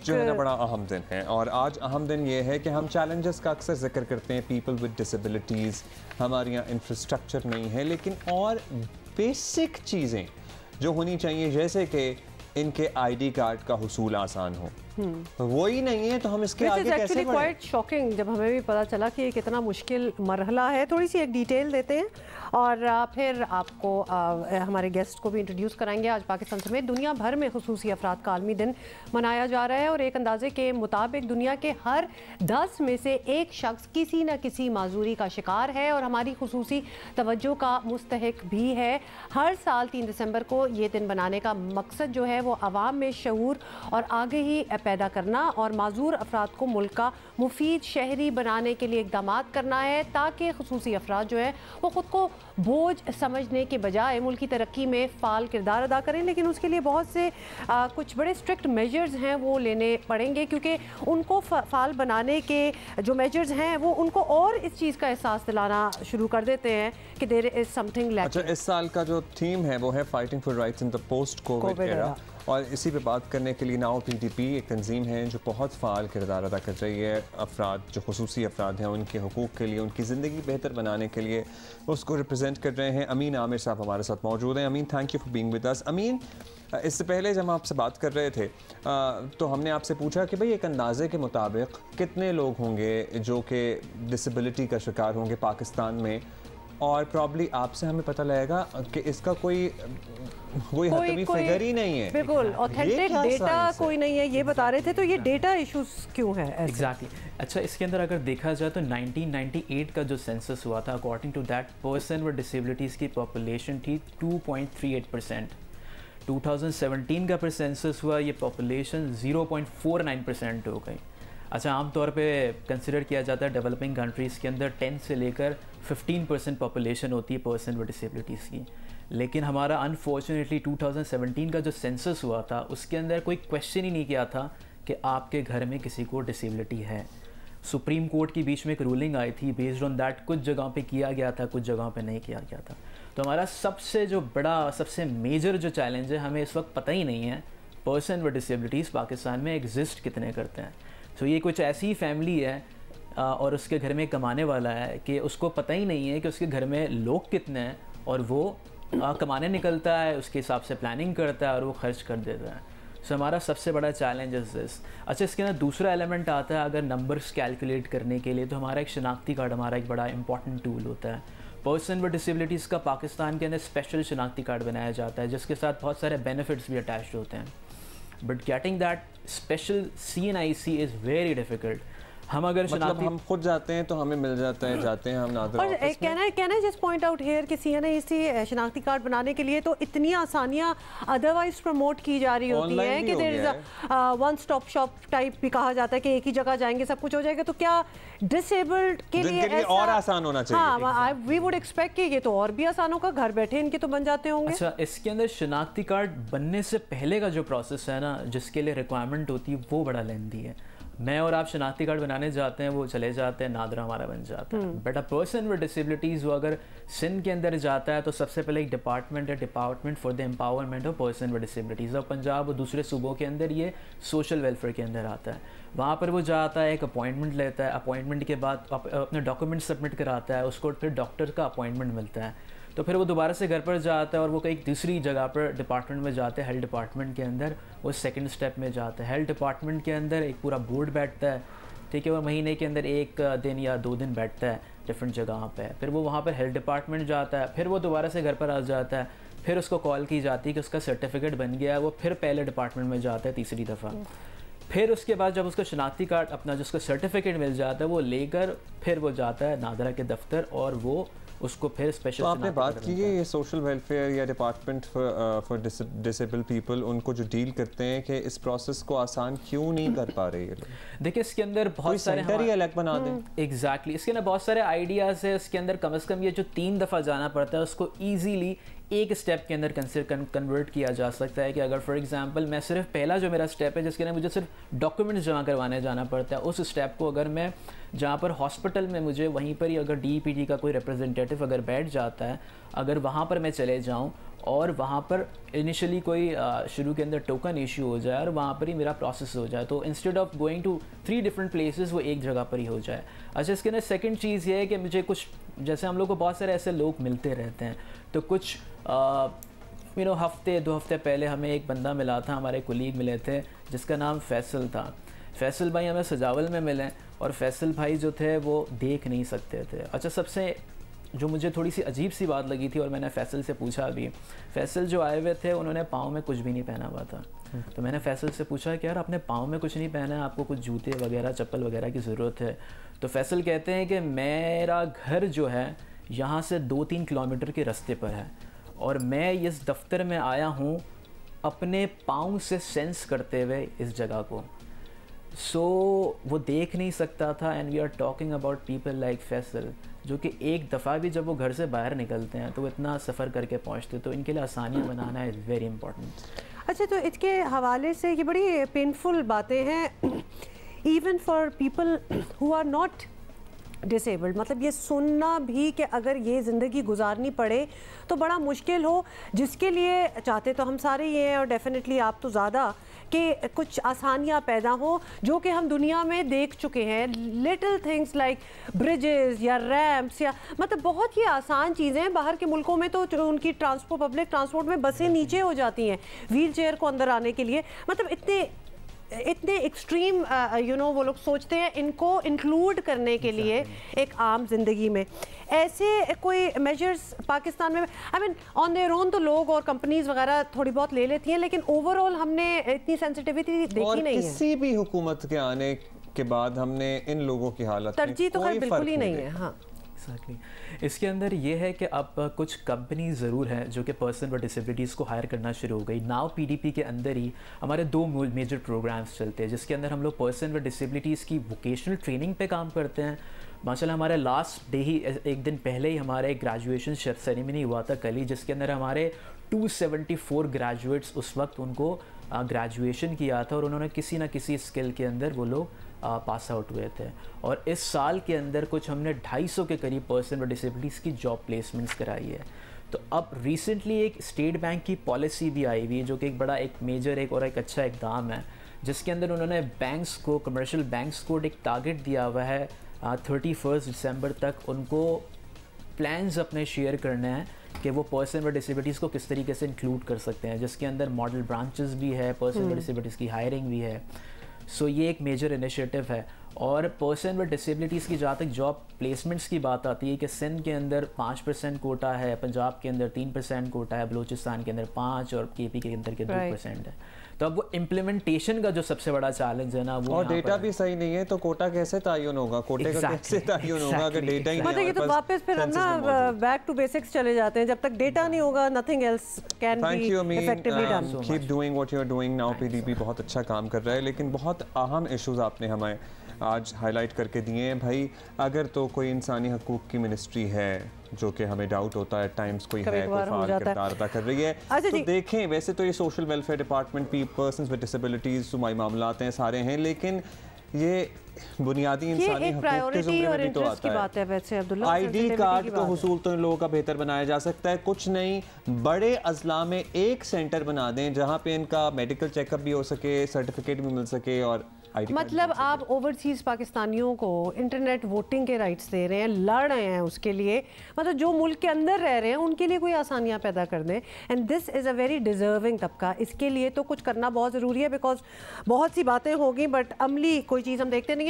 जो है ना बड़ा अहम दिन है, और आज अहम दिन ये है कि हम चैलेंजेस का अक्सर जिक्र करते हैं, पीपल विद डिसेबिलिटीज़, हमारे यहाँ इंफ्रास्ट्रक्चर नहीं है, लेकिन और बेसिक चीज़ें जो होनी चाहिए, जैसे कि इनके आईडी कार्ड का हुसूल आसान हो, वो ही नहीं है, तो हम इसके आगे कैसे बढ़ें? क्वाइट शॉकिंग जब हमें भी पता चला कि ये कितना मुश्किल मरहला है। थोड़ी सी एक डिटेल देते हैं और फिर आपको हमारे गेस्ट को भी इंट्रोड्यूस कराएंगे। आज पाकिस्तान समेत दुनिया भर में खुसूसी अफराद का आलमी दिन मनाया जा रहा है और एक अंदाजे के मुताबिक दुनिया के हर 10 में से एक शख्स किसी न किसी माजूरी का शिकार है और हमारी खुसूसी तवज्जो का मुस्तहिक भी है। हर साल 3 दिसंबर को ये दिन बनाने का मकसद जो है वो आवाम में शऊर और आगे ही पैदा करना और माजूर अफराद को मुल्क का मुफीद शहरी बनाने के लिए इक़दाम करना है, ताकि खुसूसी अफराद जो है वो ख़ुद को बोझ समझने के बजाय मुल्क की तरक्की में फ़ाल किरदार अदा करें। लेकिन उसके लिए बहुत से कुछ बड़े स्ट्रिक्ट मेजर्स हैं वो लेने पड़ेंगे, क्योंकि उनको फ़ाल बनाने के जो मेजर्स हैं वो उनको और इस चीज़ का एहसास दिलाना शुरू कर देते हैं कि देयर इज़ समथिंग लैकिंग। अच्छा, इस साल का जो थीम है वो है fighting for rights in the post Covid era, और इसी पे बात करने के लिए नाउ PDP एक तंजीम है जो बहुत फ़ाल किरदार अदा कर रही है। अफराद जो खुसूसी अफराद हैं उनके हुकूक़ के लिए, उनकी ज़िंदगी बेहतर बनाने के लिए उसको रिप्रेजेंट कर रहे हैं। अमीन आमिर साहब हमारे साथ मौजूद हैं। Ameen, thank you for being with us. Ameen, इससे पहले जब हम आपसे बात कर रहे थे तो हमने आपसे पूछा कि भाई एक अंदाजे के मुताबिक कितने लोग होंगे जो कि डिसेबिलिटी का शिकार होंगे पाकिस्तान में, और प्रॉब्ली आपसे हमें पता लगेगा कि इसका कोई हतमी फिगर ही नहीं है। बिल्कुल ऑथेंटिक डेटा कोई नहीं है, ये बता रहे थे। तो ये डेटा इश्यूज क्यों है? एग्जैक्टली। अच्छा, इसके अंदर अगर देखा जाए तो 1998 का जो सेंसस हुआ था, according to that person with disabilities की पॉपुलेशन थी 2.38%। 2017 का पर सेंसस हुआ, ये पॉपुलेशन 0.49% हो गई। अच्छा, आमतौर पे कंसिडर किया जाता है डेवलपिंग कंट्रीज़ के अंदर 10 से लेकर 15% पॉपुलेशन होती है पर्सन विद डिसेबिलिटीज़ की, लेकिन हमारा अनफॉर्चुनेटली 2017 का जो सेंसस हुआ था उसके अंदर कोई क्वेश्चन ही नहीं किया था कि आपके घर में किसी को डिसेबिलिटी है। सुप्रीम कोर्ट की बीच में एक रूलिंग आई थी, बेस्ड ऑन दैट कुछ जगहों पे किया गया था, कुछ जगहों पे नहीं किया गया था। तो हमारा सबसे जो बड़ा, सबसे मेजर जो चैलेंज है, हमें इस वक्त पता ही नहीं है पर्सन विद डिसेबिलिटीज़ पाकिस्तान में एग्जिस्ट कितने करते हैं। तो ये कुछ ऐसी ही फैमिली है और उसके घर में कमाने वाला है कि उसको पता ही नहीं है कि उसके घर में लोग कितने हैं, और वो कमाने निकलता है, उसके हिसाब से प्लानिंग करता है और वो खर्च कर देता है। सो हमारा सबसे बड़ा चैलेंज इज़ दिस। अच्छा, इसके अंदर दूसरा एलिमेंट आता है अगर नंबर्स कैलकुलेट करने के लिए, तो हमारा एक शनाख्ती कार्ड हमारा एक बड़ा इंपॉर्टेंट टूल होता है। पर्सन विद डिसेबिलिटीज़ का पाकिस्तान के अंदर स्पेशल शनाख्ती कार्ड बनाया जाता है जिसके साथ बहुत सारे बेनिफिट्स भी अटैच्ड होते हैं, but getting that special CNIC is very difficult. हम अगर मतलब हम खुद जाते हैं तो हमें मिल जाता है, जाते हैं हम नादर और कहना है जस्ट पॉइंट आउट हेयर कि CNIC शनाख्ती कार्ड बनाने के लिए तो इतनी आसानियां अदरवाइज प्रमोट की जा रही होती हैं कि there is one stop shop type भी कहा जाता है कि एक ही जगह जाएंगे सब कुछ हो जाएगा। तो क्या डिसेबल्ड के लिए और आसान होना चाहिए? हाँ, वी वुड एक्सपेक्ट कि ये तो और भी आसान होगा, घर बैठे इनके तो बन जाते होंगे। अच्छा, इसके अंदर शनाख्ती कार्ड बनने से पहले का जो प्रोसेस है ना, जिसके लिए रिक्वायरमेंट होती है, वो बड़ा लेंथी है। मैं और आप शनाख्ती कार्ड बनाने जाते हैं, वो चले जाते हैं, नादरा हमारा बन जाता है। But a person with disabilities वो अगर सिंध के अंदर जाता है तो सबसे पहले एक डिपार्टमेंट है, department for the empowerment of person with disabilities, और पंजाब और दूसरे सूबों के अंदर ये सोशल वेलफेयर के अंदर आता है। वहाँ पर वो जाता है, एक अपॉइंटमेंट लेता है, अपॉइंटमेंट के बाद अपने डॉक्यूमेंट सबमिट कराता है, उसको फिर डॉक्टर का अपॉइंटमेंट मिलता है, तो फिर वो दोबारा से घर पर जाता है और वो कहीं दूसरी जगह पर डिपार्टमेंट में जाते हैं, हेल्थ डिपार्टमेंट के अंदर वो सेकंड स्टेप में जाता है। हेल्थ डिपार्टमेंट के अंदर एक पूरा बोर्ड बैठता है, ठीक है, वो महीने के अंदर 1 दिन या 2 दिन बैठता है डिफरेंट जगह पे। फिर वो वहाँ पर हेल्थ डिपार्टमेंट जाता है, फिर वो दोबारा से घर पर आ जाता है, फिर उसको कॉल की जाती है कि उसका सर्टिफिकेट बन गया है, वो फिर पहले डिपार्टमेंट में जाता है तीसरी दफ़ा। फिर उसके बाद जब उसको शनाख्ती कार्ड अपना जिसको सर्टिफिकेट मिल जाता है वो लेकर फिर वो जाता है नादरा के दफ्तर और वो उसको फिर स्पेशल। तो आपने बात की है ये सोशल वेलफेयर या डिपार्टमेंट फॉर डिसेबल पीपल, उनको जो डील करते हैं कि इस प्रोसेस को आसान क्यों नहीं कर पा रहे हैं? देखिए, इसके अंदर बहुत सारे अलग बना दें। एग्जैक्टली, इसके अंदर बहुत सारे आइडियाज़ है। इसके अंदर कम से कम ये जो 3 दफ़ा जाना पड़ता है उसको ईजीली एक स्टेप के अंदर कन्वर्ट किया जा सकता है कि अगर फॉर एग्जांपल मैं सिर्फ पहला जो मेरा स्टेप है जिसके अंदर मुझे सिर्फ डॉक्यूमेंट्स जमा करवाने जाना पड़ता है, उस स्टेप को अगर मैं जहाँ पर हॉस्पिटल में मुझे वहीं पर ही अगर DEPT का कोई रिप्रेजेंटेटिव अगर बैठ जाता है, अगर वहाँ पर मैं चले जाऊँ और वहाँ पर इनिशियली कोई शुरू के अंदर टोकन इशू हो जाए और वहाँ पर ही मेरा प्रोसेस हो जाए, तो instead of going to 3 different places वो एक जगह पर ही हो जाए। अच्छा, इसके अंदर सेकंड चीज़ ये है कि मुझे कुछ, जैसे हम लोग को बहुत सारे ऐसे लोग मिलते रहते हैं, तो कुछ हफ्ते 2 हफ्ते पहले हमें एक बंदा मिला था, हमारे कोलीग मिले थे जिसका नाम फैसल था। फैसल भाई हमें सजावल में मिले और फैसल भाई जो थे वो देख नहीं सकते थे। अच्छा, सबसे जो मुझे थोड़ी सी अजीब सी बात लगी थी और मैंने फैसल से पूछा भी, फैसल जो आए हुए थे उन्होंने पाँव में कुछ भी नहीं पहना हुआ था। तो मैंने फैसल से पूछा कि यार आपने पाँव में कुछ नहीं पहना है, आपको कुछ जूते वगैरह चप्पल वगैरह की ज़रूरत है? तो फैसल कहते हैं कि मेरा घर जो है यहाँ से 2-3 किलोमीटर के रास्ते पर है और मैं इस दफ्तर में आया हूँ अपने पाँव से सेंस करते हुए इस जगह को। सो वो देख नहीं सकता था। And we are talking about people like Faisal जो कि एक दफ़ा भी जब वो घर से बाहर निकलते हैं तो वो इतना सफ़र करके पहुँचते, तो इनके लिए आसानियाँ बनाना इज़ वेरी इंपॉर्टेंट। अच्छा, तो इसके हवाले से ये बड़ी पेनफुल बातें हैं even for people who are not disabled, मतलब ये सुनना भी कि अगर ये ज़िंदगी गुजारनी पड़े तो बड़ा मुश्किल हो, जिसके लिए चाहते तो हम सारे ये हैं और डेफिनेटली आप तो ज़्यादा, कि कुछ आसानियाँ पैदा हो जो कि हम दुनिया में देख चुके हैं। लिटिल थिंग्स लाइक ब्रिजेस या रैम्प्स या मतलब बहुत ही आसान चीज़ें। बाहर के मुल्कों में तो उनकी पब्लिक ट्रांसपोर्ट में बसें नीचे हो जाती हैं व्हील चेयर को अंदर आने के लिए, मतलब इतने एक्सट्रीम वो लोग सोचते हैं इनको इंक्लूड करने के लिए एक आम जिंदगी में। ऐसे कोई मेजर्स पाकिस्तान में, I mean on their own तो लोग और कंपनीज वगैरह थोड़ी बहुत ले लेती हैं, लेकिन ओवरऑल हमने इतनी सेंसिटिविटी देखी नहीं है। किसी भी हुकूमत के आने के बाद हमने इन लोगों की हालत तरजीह तो खैर बिल्कुल ही नहीं है। हाँ, इसके अंदर ये है कि अब कुछ कंपनी ज़रूर हैं जो कि पर्सन विद डिसेबिलिटीज़ को हायर करना शुरू हो गई। नाउ PDP के अंदर ही हमारे 2 मेजर प्रोग्राम्स चलते हैं जिसके अंदर हम लोग पर्सन विद डिसेबिलिटीज़ की वोकेशनल ट्रेनिंग पे काम करते हैं। माशाल्लाह हमारे लास्ट डे ही एक दिन पहले ही हमारे ग्रेजुएशन सेरेमनी हुआ था कल ही, जिसके अंदर हमारे 274 ग्रेजुएट्स उस वक्त उनको ग्रेजुएशन किया था और उन्होंने किसी ना किसी स्किल के अंदर वो लोग पास आउट हुए थे। और इस साल के अंदर कुछ हमने 250 के करीब पर्सन विद डिसेबिलिटीज़ की जॉब प्लेसमेंट्स कराई है। तो अब रिसेंटली एक स्टेट बैंक की पॉलिसी भी आई हुई है जो कि एक बड़ा एक मेजर और एक अच्छा इकदाम है, जिसके अंदर उन्होंने बैंक्स को, कमर्शियल बैंक्स को एक टारगेट दिया हुआ है 31 दिसंबर तक उनको प्लान्स अपने शेयर करने हैं कि वो पर्सन विद डिसेबिलिटीज़ को किस तरीके से इंक्लूड कर सकते हैं, जिसके अंदर मॉडल ब्रांचेस भी है, पर्सन विद डिसेबिलिटीज़ की हायरिंग भी है। सो ये एक मेजर इनिशिएटिव है। और पर्सन विद डिसेबिलिटीज़ की जहाँ तक जॉब प्लेसमेंट्स की बात आती है कि सिंध के अंदर 5% कोटा है, पंजाब के अंदर 3% कोटा है, बलूचिस्तान के अंदर 5% और KP के अंदर के 2% है। तो अब वो इम्प्लीमेंटेशन का जो सबसे बड़ा चैलेंज है ना, वो और डेटा भी सही नहीं है तो कोटा कैसे तयन होगा, कोटे का कैसे तयन होगा अगर डेटा ही नहीं। मतलब ये तो वापस फिर हम ना बैक टू बेसिक्स चले जाते हैं, जब तक डेटा नहीं होगा nothing else can be effectively done. Keep doing what you are doing now. PDP बहुत अच्छा काम कर रहा है, लेकिन बहुत अहम इश्यूज आपने हमें आज हाईलाइट करके दिए हैं भाई। अगर तो कोई इंसानी हकूक़ की मिनिस्ट्री है जो कि हमें डाउट होता है टाइम्स कोई है, कोई फाल किरदार अदा कर रही है, तो देखें वैसे तो ये सोशल वेलफेयर डिपार्टमेंट भी पर्सन्स विद डिसेबिलिटीज़ सुमाई मामलात हैं सारे हैं, लेकिन ये बुनियादी इंसानी हकूक़ के ज़ुमरे में भी तो आता है। वैसे अब्दुल्ला, ID कार्ड का हुसूल तो इन लोगों का बेहतर बनाया जा सकता है। कुछ नहीं, बड़े अजला में एक सेंटर बना दें जहाँ पे इनका मेडिकल चेकअप भी हो सके, सर्टिफिकेट भी मिल सके और मतलब आप ओवरसीज पाकिस्तानियों को इंटरनेट वोटिंग के राइट्स दे रहे हैं, लड़ रहे हैं उसके लिए, मतलब जो मुल्क के अंदर रह रहे हैं उनके लिए कोई आसानियां पैदा कर दें। And this is a very deserving तबका, इसके लिए तो कुछ करना बहुत ज़रूरी है। बिकॉज बहुत सी बातें होगी बट अमली कोई चीज़ हम देखते नहीं।